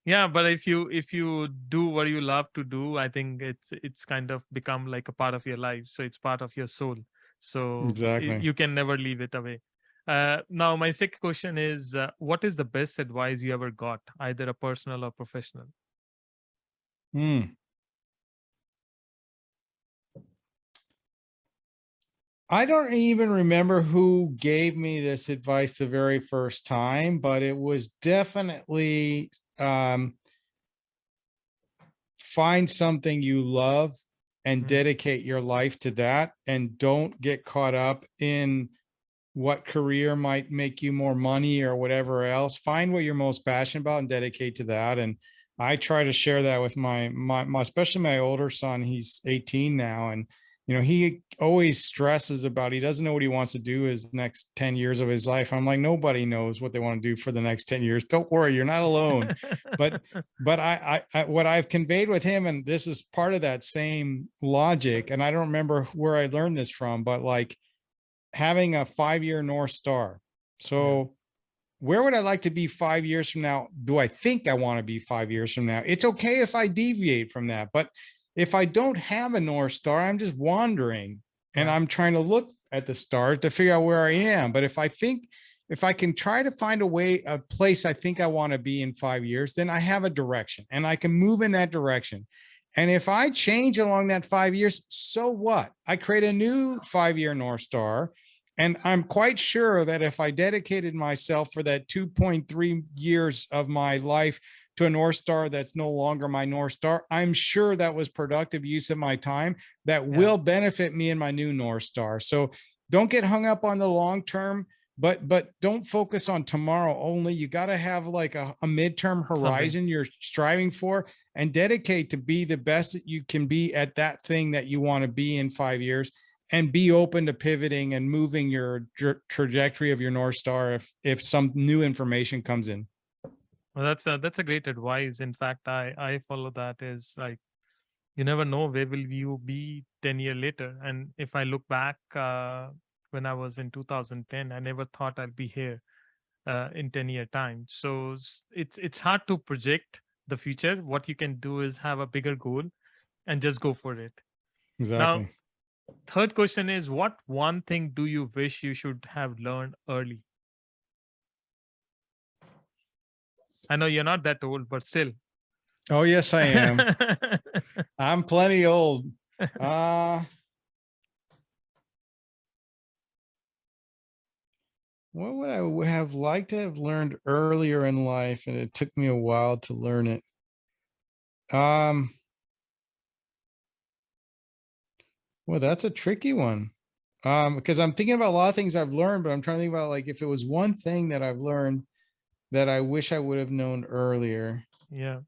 Yeah, but if you do what you love to do, I think it's kind of become like a part of your life. So it's part of your soul. So exactly, you can never leave it away. Now, my second question is, what is the best advice you ever got, either a personal or professional? I don't even remember who gave me this advice the very first time, but it was definitely find something you love and dedicate your life to that, and don't get caught up in what career might make you more money or whatever else. Find what you're most passionate about and dedicate to that. And I try to share that with my especially my older son. He's 18 now, and he always stresses about, he doesn't know what he wants to do his next 10 years of his life. I'm like, nobody knows what they want to do for the next 10 years. Don't worry, you're not alone. but I what I've conveyed with him, and this is part of that same logic, and I don't remember where I learned this from, but like having a 5-year North Star. So where would I like to be 5 years from now? Do I think I want to be 5 years from now? It's okay if I deviate from that, but if I don't have a North Star, I'm just wandering and I'm trying to look at the stars to figure out where I am. But if I can try to find a place I think I want to be in 5 years, then I have a direction and I can move in that direction. And if I change along that 5 years, so what? I create a new 5-year North Star. And I'm quite sure that if I dedicated myself for that 2.3 years of my life to a North Star that's no longer my North Star, I'm sure that was productive use of my time that will benefit me in my new North Star. So don't get hung up on the long term, but don't focus on tomorrow only. You got to have like a midterm horizon you're striving for, and dedicate to be the best that you can be at that thing that you want to be in 5 years, and be open to pivoting and moving your trajectory of your North Star if some new information comes in. Well, that's a great advice. In fact, I follow that is like, you never know where will you be 10 years later. And if I look back, when I was in 2010, I never thought I'd be here in 10-year time. So it's hard to project the future. What you can do is have a bigger goal and just go for it. Now, Exactly. third question is, what one thing do you wish you should have learned early? I know you're not that old, but still. Oh, yes, I am. I'm plenty old. What would I have liked to have learned earlier in life, and it took me a while to learn it? Well, that's a tricky one. Because I'm thinking about a lot of things I've learned, but I'm trying to think about like if it was one thing that I've learned that I wish I would have known earlier. Yeah.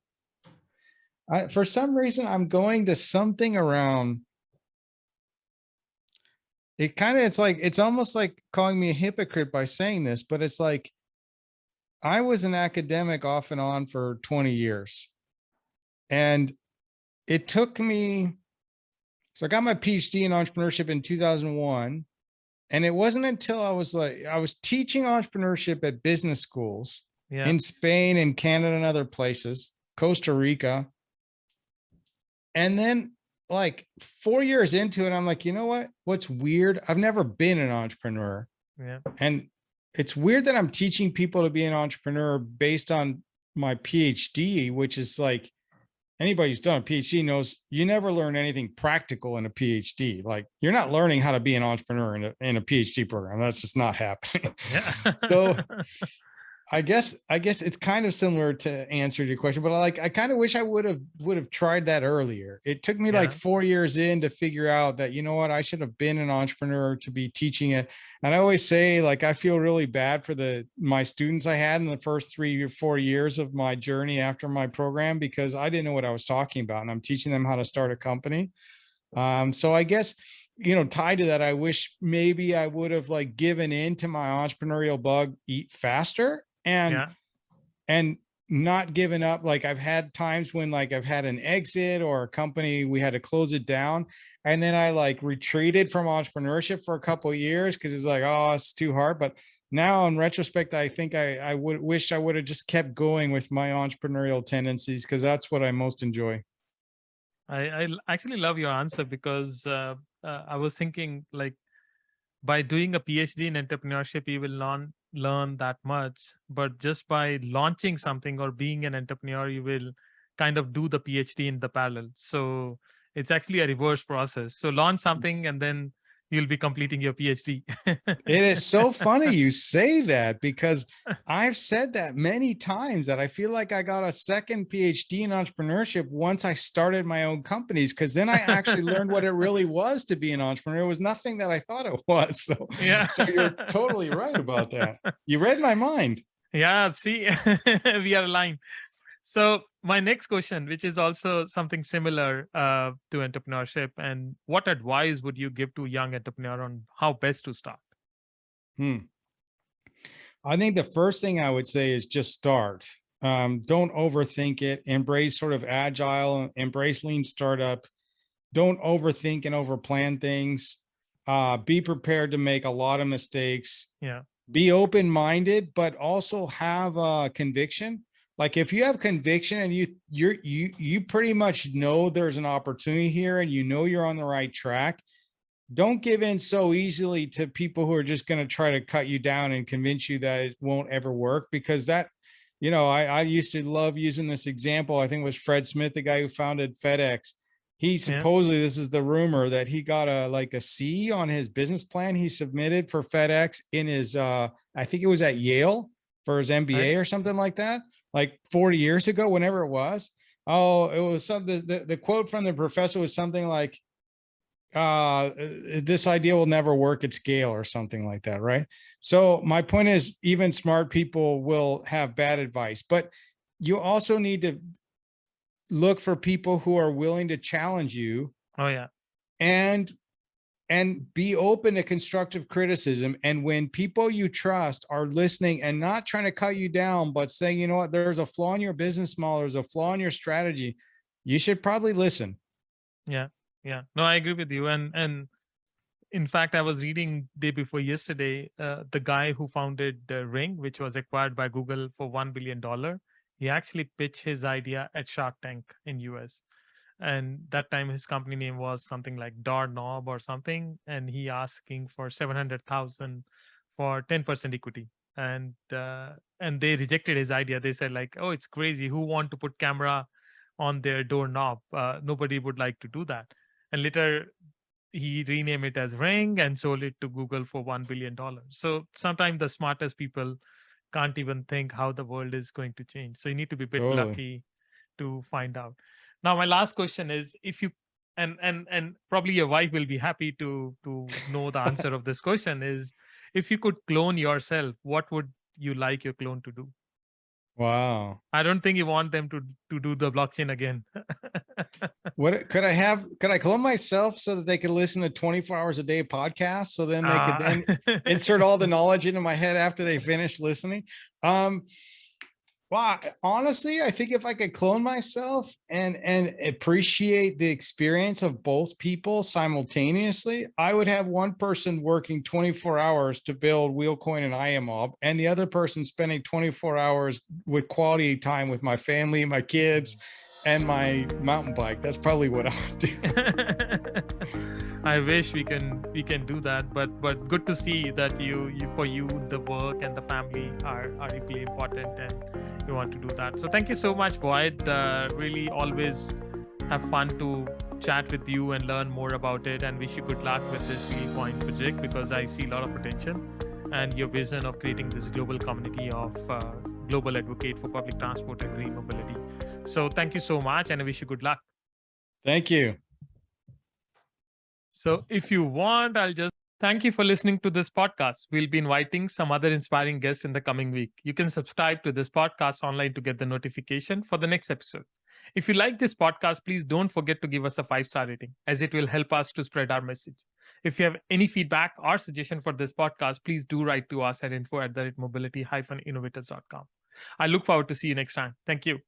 For some reason, I'm going to something around. It's almost like calling me a hypocrite by saying this, but it's like I was an academic off and on for 20 years. And it took me, so I got my PhD in entrepreneurship in 2001. And it wasn't until I was teaching entrepreneurship at business schools Yeah. in Spain and Canada and other places, Costa Rica. And then like 4 years into it, I'm like, you know what? What's weird? I've never been an entrepreneur. Yeah. And it's weird that I'm teaching people to be an entrepreneur based on my PhD, which is like anybody who's done a PhD knows you never learn anything practical in a PhD. Like you're not learning how to be an entrepreneur in a PhD program. That's just not happening. Yeah. So I guess it's kind of similar to answer your question, but I kind of wish I would have tried that earlier. It took me like Yeah. 4 years in to figure out that, you know what, I should have been an entrepreneur to be teaching it. And I always say, like, I feel really bad for my students I had in the first 3 or 4 years of my journey after my program, because I didn't know what I was talking about. And I'm teaching them how to start a company. So I guess, tied to that, I wish maybe I would have like given in to my entrepreneurial bug faster Yeah. and not given up. Like I've had times when like I've had an exit or a company, we had to close it down. And then I like retreated from entrepreneurship for a couple of years because it's like, oh, it's too hard. But now in retrospect, I think I would wish I would have just kept going with my entrepreneurial tendencies, because that's what I most enjoy. I actually love your answer because I was thinking like by doing a PhD in entrepreneurship, you will learn that much. But just by launching something or being an entrepreneur, you will kind of do the PhD in the parallel. So it's actually a reverse process. So launch something and then you'll be completing your PhD. It is so funny you say that, because I've said that many times that I feel like I got a second PhD in entrepreneurship once I started my own companies, because then I actually learned what it really was to be an entrepreneur. It was nothing that I thought it was. So, Yeah. so you're totally right about that. You read my mind. Yeah, see, we are aligned. So my next question, which is also something similar to entrepreneurship, and what advice would you give to young entrepreneur on how best to start? I think the first thing I would say is just start. Don't overthink it. Embrace sort of agile, embrace lean startup. Don't overthink and overplan things. Be prepared to make a lot of mistakes. Yeah. Be open-minded, but also have a conviction. Like if you have conviction and you pretty much know there's an opportunity here and you know you're on the right track, don't give in so easily to people who are just going to try to cut you down and convince you that it won't ever work. Because that, I used to love using this example. I think it was Fred Smith, the guy who founded FedEx. He Yeah. supposedly, this is the rumor, that he got a C on his business plan he submitted for FedEx in his, I think it was at Yale for his Right. MBA or something like that, like 40 years ago, whenever it was. Oh, it was something, the quote from the professor was something like, this idea will never work at scale or something like that, right? So my point is, even smart people will have bad advice, but you also need to look for people who are willing to challenge you Oh yeah. and and be open to constructive criticism. And when people you trust are listening and not trying to cut you down, but saying, you know what, there's a flaw in your business model, there's a flaw in your strategy, you should probably listen. Yeah. No, I agree with you. And in fact, I was reading day before yesterday, the guy who founded Ring, which was acquired by Google for $1 billion, he actually pitched his idea at Shark Tank in US. And that time his company name was something like Doorknob or something. And he asking for 700,000 for 10% equity. And they rejected his idea. They said like, oh, it's crazy. Who want to put camera on their doorknob? Nobody would like to do that. And later he renamed it as Ring and sold it to Google for $1 billion. So sometimes the smartest people can't even think how the world is going to change. So you need to be a bit lucky to find out. Now, my last question is, if you and probably your wife will be happy to know the answer of this question, is if you could clone yourself, what would you like your clone to do? Wow. I don't think you want them to do the blockchain again. What could I clone myself so that they could listen to 24 hours a day podcasts? So then they could then insert all the knowledge into my head after they finish listening. Well, honestly, I think if I could clone myself and appreciate the experience of both people simultaneously, I would have one person working 24 hours to build WheelCoin and Iomob, and the other person spending 24 hours with quality time with my family, my kids, and my mountain bike. That's probably what I would do. I wish we can do that, but good to see that you for you the work and the family are equally important, and you want to do that. So thank you so much, Boyd. Really always have fun to chat with you and learn more about it, and wish you good luck with this WheelCoin project, because I see a lot of potential and your vision of creating this global community of global advocate for public transport and green mobility. So thank you so much, and I wish you good luck. Thank you. So if you want, I'll just thank you for listening to this podcast. We'll be inviting some other inspiring guests in the coming week. You can subscribe to this podcast online to get the notification for the next episode. If you like this podcast, please don't forget to give us a 5-star rating, as it will help us to spread our message. If you have any feedback or suggestion for this podcast, please do write to us at info@mobility-innovators.com. I look forward to see you next time. Thank you.